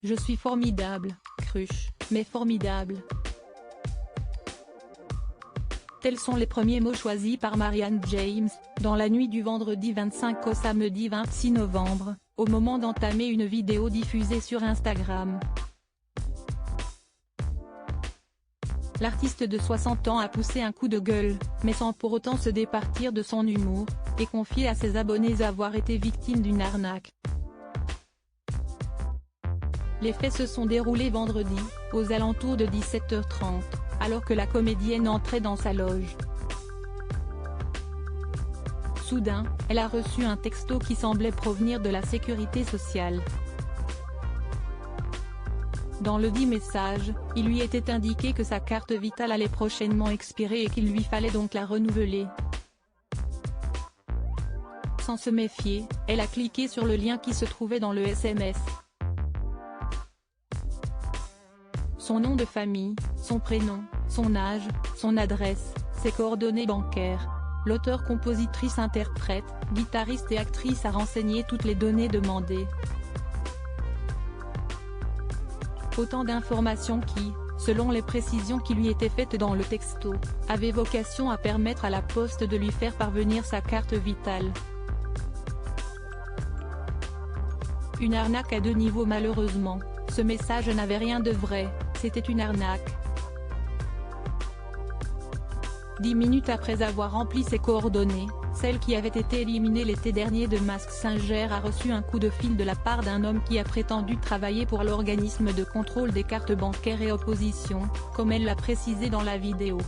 Je suis formidable, cruche, mais formidable. Tels sont les premiers mots choisis par Marianne James, dans la nuit du vendredi 25 au samedi 26 novembre, au moment d'entamer une vidéo diffusée sur Instagram. L'artiste de 60 ans a poussé un coup de gueule, mais sans pour autant se départir de son humour, et confié à ses abonnés avoir été victime d'une arnaque. Les faits se sont déroulés vendredi, aux alentours de 17h30, alors que la comédienne entrait dans sa loge. Soudain, elle a reçu un texto qui semblait provenir de la sécurité sociale. Dans le dit message, il lui était indiqué que sa carte vitale allait prochainement expirer et qu'il lui fallait donc la renouveler. Sans se méfier, elle a cliqué sur le lien qui se trouvait dans le SMS. Son nom de famille, son prénom, son âge, son adresse, ses coordonnées bancaires. L'auteur-compositrice-interprète, guitariste et actrice a renseigné toutes les données demandées. Autant d'informations qui, selon les précisions qui lui étaient faites dans le texto, avaient vocation à permettre à la Poste de lui faire parvenir sa carte vitale. Une arnaque à deux niveaux malheureusement, ce message n'avait rien de vrai, c'était une arnaque. 10 minutes après avoir rempli ses coordonnées, celle qui avait été éliminée l'été dernier de Mask Singer a reçu un coup de fil de la part d'un homme qui a prétendu travailler pour l'organisme de contrôle des cartes bancaires et opposition, comme elle l'a précisé dans la vidéo.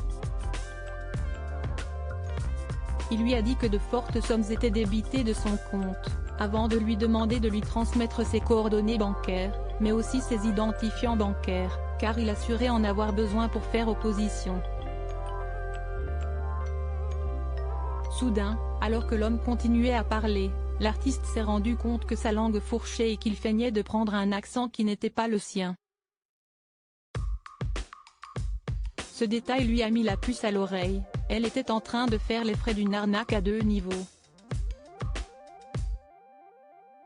Il lui a dit que de fortes sommes étaient débitées de son compte, avant de lui demander de lui transmettre ses coordonnées bancaires, mais aussi ses identifiants bancaires, car il assurait en avoir besoin pour faire opposition. Soudain, alors que l'homme continuait à parler, l'artiste s'est rendu compte que sa langue fourchait et qu'il feignait de prendre un accent qui n'était pas le sien. Ce détail lui a mis la puce à l'oreille, elle était en train de faire les frais d'une arnaque à deux niveaux.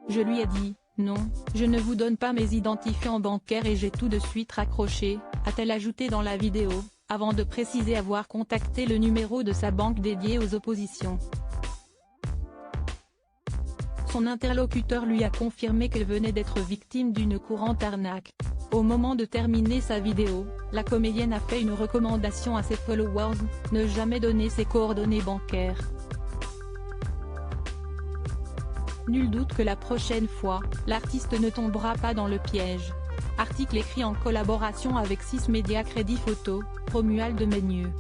Je lui ai dit, non, je ne vous donne pas mes identifiants bancaires et j'ai tout de suite raccroché, a-t-elle ajouté dans la vidéo, avant de préciser avoir contacté le numéro de sa banque dédiée aux oppositions. Son interlocuteur lui a confirmé qu'elle venait d'être victime d'une courante arnaque. Au moment de terminer sa vidéo, la comédienne a fait une recommandation à ses followers, ne jamais donner ses coordonnées bancaires. Nul doute que la prochaine fois, l'artiste ne tombera pas dans le piège. Article écrit en collaboration avec 6 médias Crédit Photo, Romuald Meynieu.